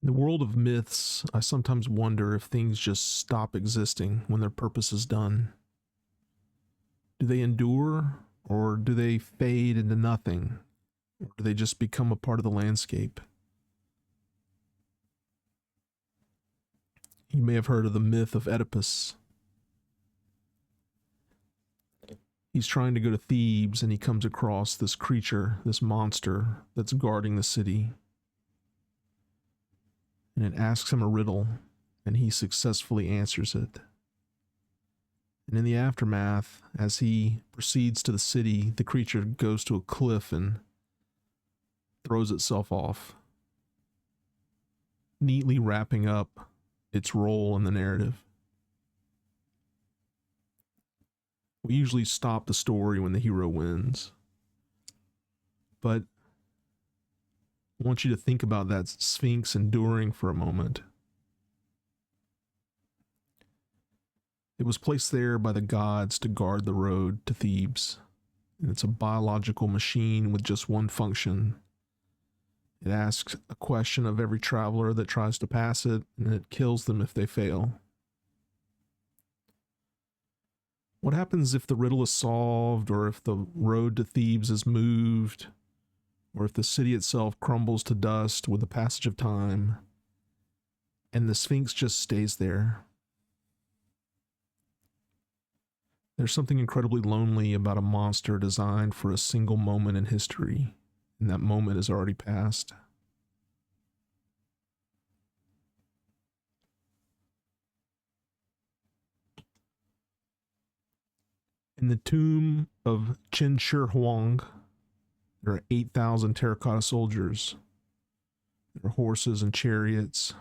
In the world of myths, I sometimes wonder if things just stop existing when their purpose is done. Do they endure, or do they fade into nothing? Or do they just become a part of the landscape? You may have heard of the myth of Oedipus. He's trying to go to Thebes and he comes across this creature, this monster that's guarding the city. And it asks him a riddle, and he successfully answers it. And in the aftermath, as he proceeds to the city, the creature goes to a cliff and throws itself off, neatly wrapping up its role in the narrative. We usually stop the story when the hero wins, but I want you to think about that Sphinx enduring for a moment. It was placed there by the gods to guard the road to Thebes, and it's a biological machine with just one function. It asks a question of every traveler that tries to pass it, and it kills them if they fail. What happens if the riddle is solved, or if the road to Thebes is moved, or if the city itself crumbles to dust with the passage of time, and the Sphinx just stays there? There's something incredibly lonely about a monster designed for a single moment in history, and that moment is already past. In the tomb of Qin Shi Huang, there are 8,000 terracotta soldiers. There are horses and chariots,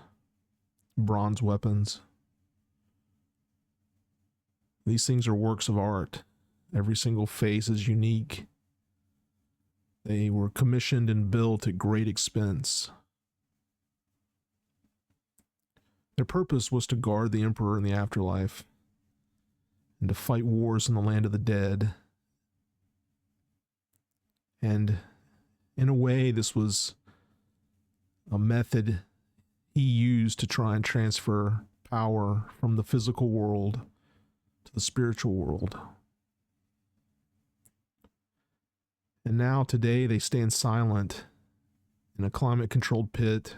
bronze weapons. These things are works of art. Every single face is unique. They were commissioned and built at great expense. Their purpose was to guard the emperor in the afterlife and to fight wars in the land of the dead. And in a way, this was a method he used to try and transfer power from the physical world to the spiritual world. And now, today, they stand silent in a climate-controlled pit,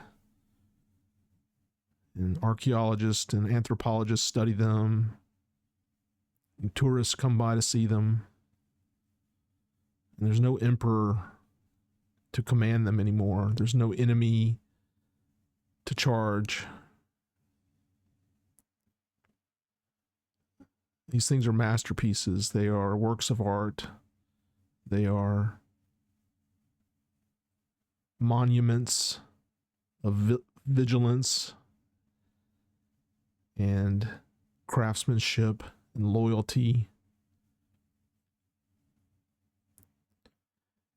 and archaeologists and anthropologists study them, and tourists come by to see them. And there's no emperor to command them anymore. There's no enemy to charge. These things are masterpieces. They are works of art. They are monuments of vigilance and craftsmanship and loyalty.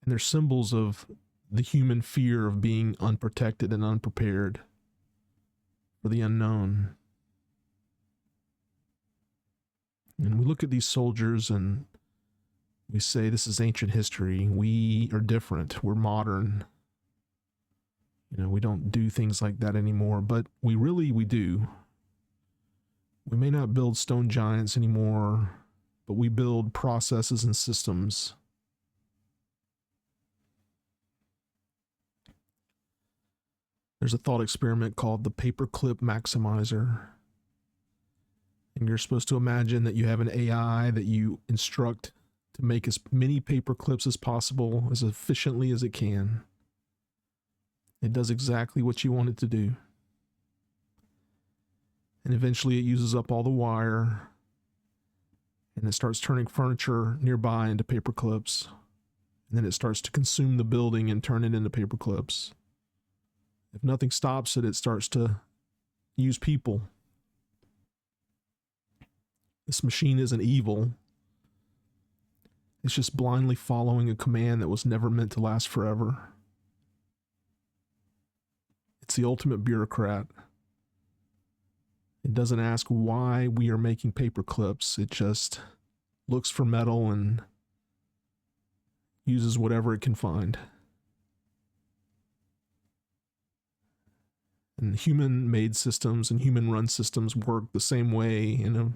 And they're symbols of the human fear of being unprotected and unprepared for the unknown. And we look at these soldiers and we say, this is ancient history. We are different. We're modern. We don't do things like that anymore, but we do. We may not build stone giants anymore, but we build processes and systems. There's a thought experiment called the paperclip maximizer. And you're supposed to imagine that you have an AI that you instruct to make as many paper clips as possible, as efficiently as it can. It does exactly what you want it to do. And eventually it uses up all the wire, and it starts turning furniture nearby into paper clips. And then it starts to consume the building and turn it into paper clips. If nothing stops it, it starts to use people. This machine isn't evil. It's just blindly following a command that was never meant to last forever. It's the ultimate bureaucrat. It doesn't ask why we are making paper clips. It just looks for metal and uses whatever it can find. And human-made systems and human-run systems work the same way. In a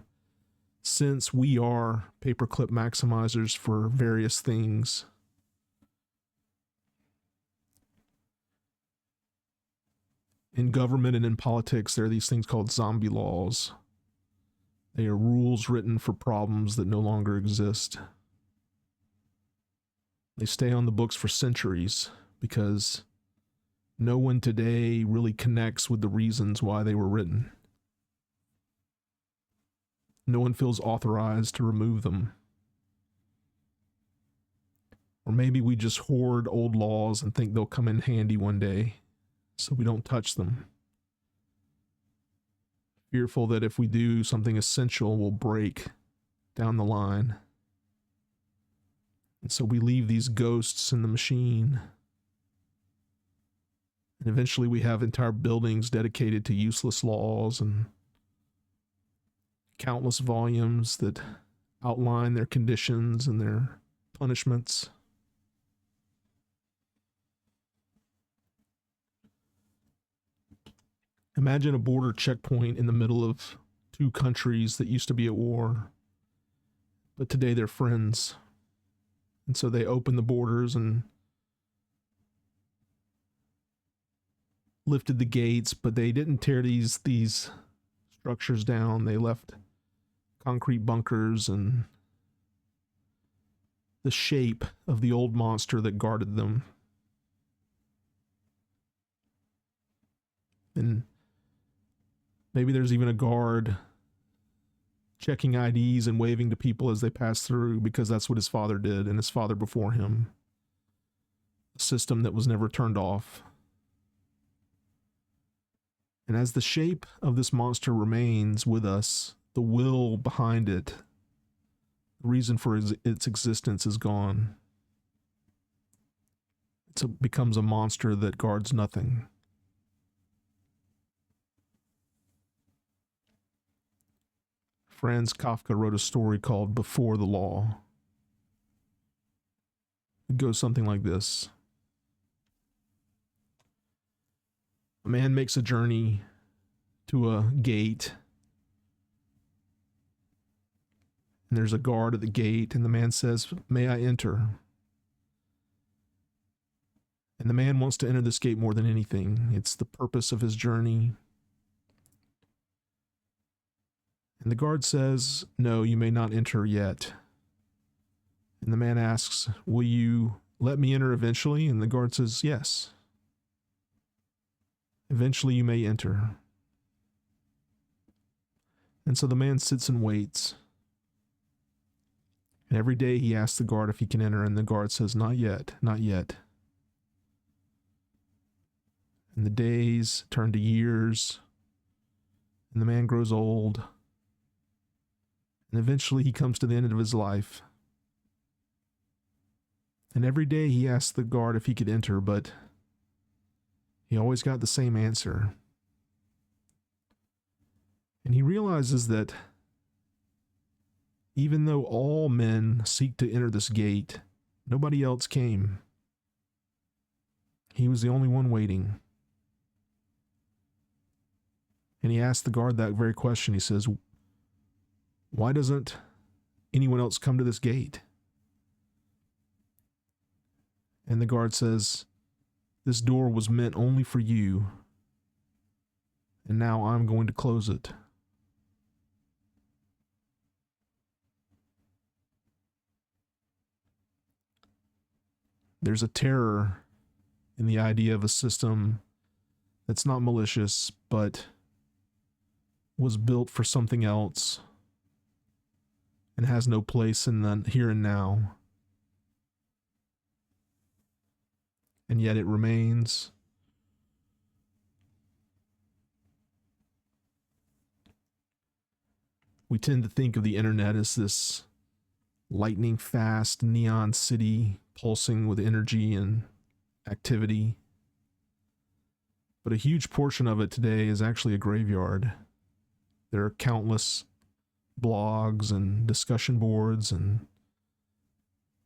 sense, we are paperclip maximizers for various things. In government and in politics, there are these things called zombie laws. They are rules written for problems that no longer exist. They stay on the books for centuries because no one today really connects with the reasons why they were written. No one feels authorized to remove them. Or maybe we just hoard old laws and think they'll come in handy one day, so we don't touch them. Fearful that if we do something essential, we'll break down the line. And so we leave these ghosts in the machine. And eventually we have entire buildings dedicated to useless laws and countless volumes that outline their conditions and their punishments. Imagine a border checkpoint in the middle of two countries that used to be at war, but today they're friends. And so they opened the borders and lifted the gates, but they didn't tear these structures down. They left concrete bunkers and the shape of the old monster that guarded them. And maybe there's even a guard checking IDs and waving to people as they pass through because that's what his father did and his father before him. A system that was never turned off. And as the shape of this monster remains with us, the will behind it, the reason for its existence is gone. It becomes a monster that guards nothing. Franz Kafka wrote a story called Before the Law. It goes something like this. A man makes a journey to a gate, and there's a guard at the gate, and the man says, "May I enter?" And the man wants to enter this gate more than anything. It's the purpose of his journey. And the guard says, "No, you may not enter yet." And the man asks, "Will you let me enter eventually?" And the guard says, "Yes. Eventually you may enter." And so the man sits and waits. And every day he asks the guard if he can enter, and the guard says, "Not yet, not yet." And the days turn to years, and the man grows old. And eventually he comes to the end of his life. And every day he asks the guard if he could enter, but he always got the same answer. And he realizes that even though all men seek to enter this gate, nobody else came. He was the only one waiting. And he asked the guard that very question. He says, "Why doesn't anyone else come to this gate?" And the guard says, "This door was meant only for you, and now I'm going to close it." There's a terror in the idea of a system that's not malicious, but was built for something else and has no place in the here and now. And yet it remains. We tend to think of the internet as this lightning fast neon city pulsing with energy and activity. But a huge portion of it today is actually a graveyard. There are countless blogs and discussion boards and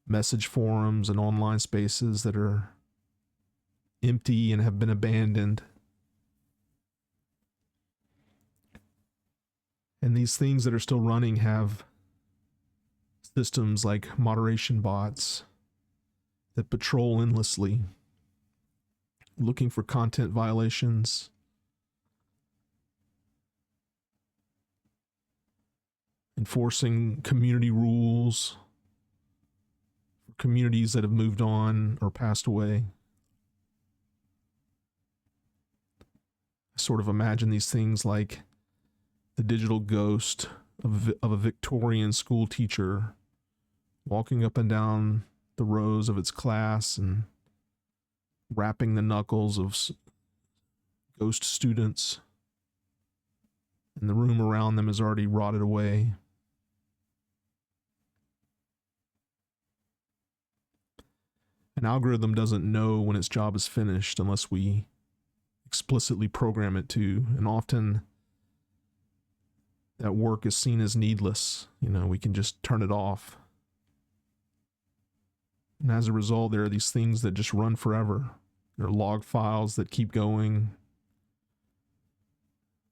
message forums and online spaces that are empty and have been abandoned. And these things that are still running have systems like moderation bots that patrol endlessly, looking for content violations, enforcing community rules for communities that have moved on or passed away. I sort of imagine these things like the digital ghost of a Victorian school teacher walking up and down the rows of its class and rapping the knuckles of ghost students, and the room around them is already rotted away. An algorithm doesn't know when its job is finished unless we explicitly program it to, and often that work is seen as needless. We can just turn it off. And as a result, there are these things that just run forever. There are log files that keep going.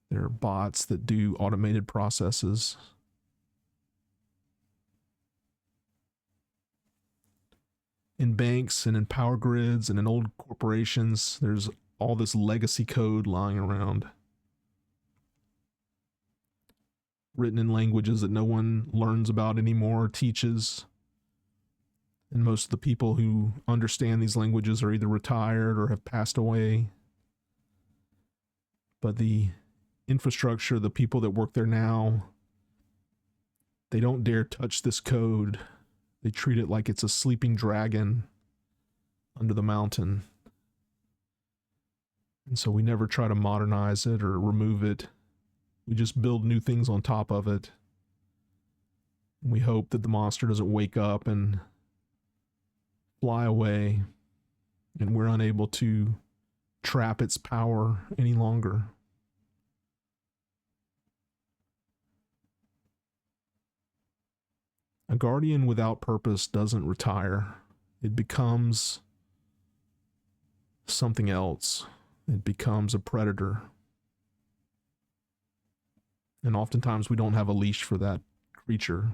There are bots that do automated processes. In banks and in power grids and in old corporations, there's all this legacy code lying around, written in languages that no one learns about anymore or teaches. And most of the people who understand these languages are either retired or have passed away. But the infrastructure, the people that work there now, they don't dare touch this code. They treat it like it's a sleeping dragon under the mountain. And so we never try to modernize it or remove it. We just build new things on top of it. And we hope that the monster doesn't wake up and fly away, and we're unable to trap its power any longer. A guardian without purpose doesn't retire. It becomes something else. It becomes a predator. And oftentimes we don't have a leash for that creature.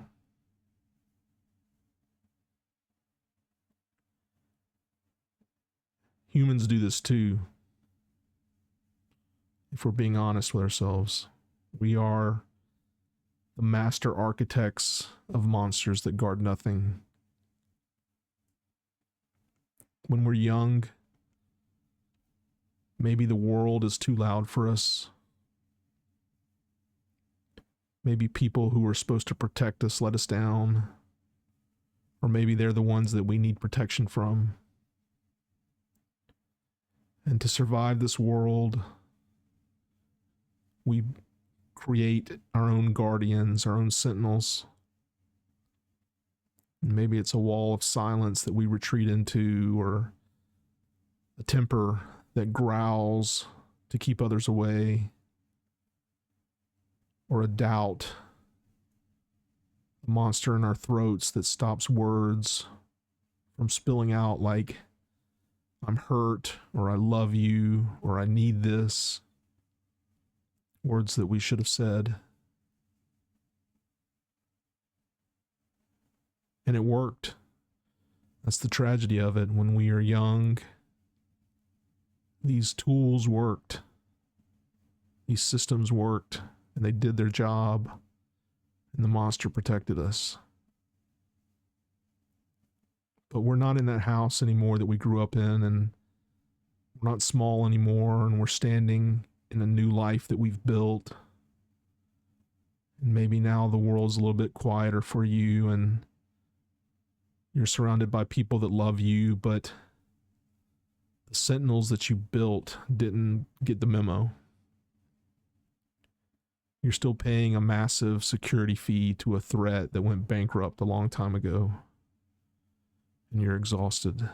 Humans do this too. If we're being honest with ourselves, we are the master architects of monsters that guard nothing. When we're young, maybe the world is too loud for us. Maybe people who are supposed to protect us let us down. Or maybe they're the ones that we need protection from. And to survive this world, we create our own guardians, our own sentinels. And maybe it's a wall of silence that we retreat into, or a temper that growls to keep others away, or a doubt, a monster in our throats that stops words from spilling out like, I'm hurt, or I love you, or I need this. Words that we should have said. And it worked. That's the tragedy of it. When we are young, these tools worked. These systems worked, and they did their job, and the monster protected us. But we're not in that house anymore that we grew up in, and we're not small anymore, and we're standing in a new life that we've built. And maybe now the world's a little bit quieter for you, and you're surrounded by people that love you, but the sentinels that you built didn't get the memo. You're still paying a massive security fee to a threat that went bankrupt a long time ago. And you're exhausted.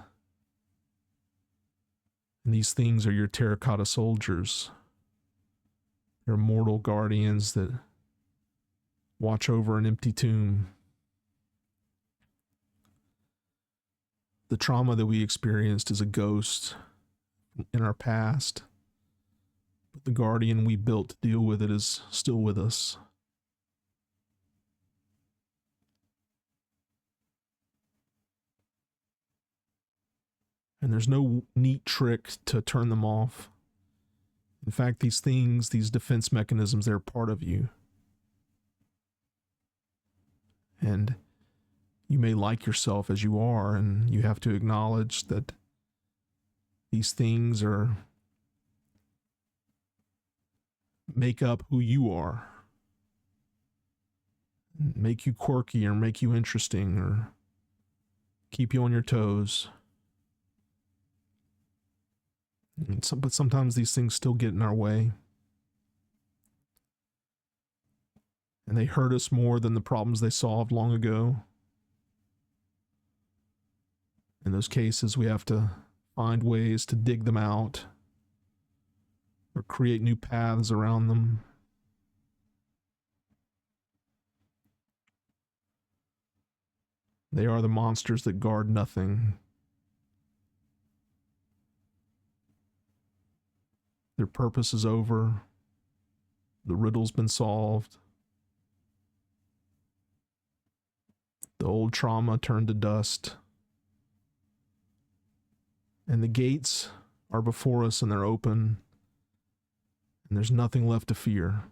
And these things are your terracotta soldiers. They're mortal guardians that watch over an empty tomb. The trauma that we experienced is a ghost in our past, but the guardian we built to deal with it is still with us. And there's no neat trick to turn them off. In fact, these things, these defense mechanisms, they're part of you. And you may like yourself as you are, and you have to acknowledge that these things make up who you are. Make you quirky or make you interesting or keep you on your toes. But sometimes these things still get in our way. And they hurt us more than the problems they solved long ago. In those cases, we have to find ways to dig them out or create new paths around them. They are the monsters that guard nothing. Their purpose is over. The riddle's been solved. The old trauma turned to dust. And the gates are before us and they're open. And there's nothing left to fear.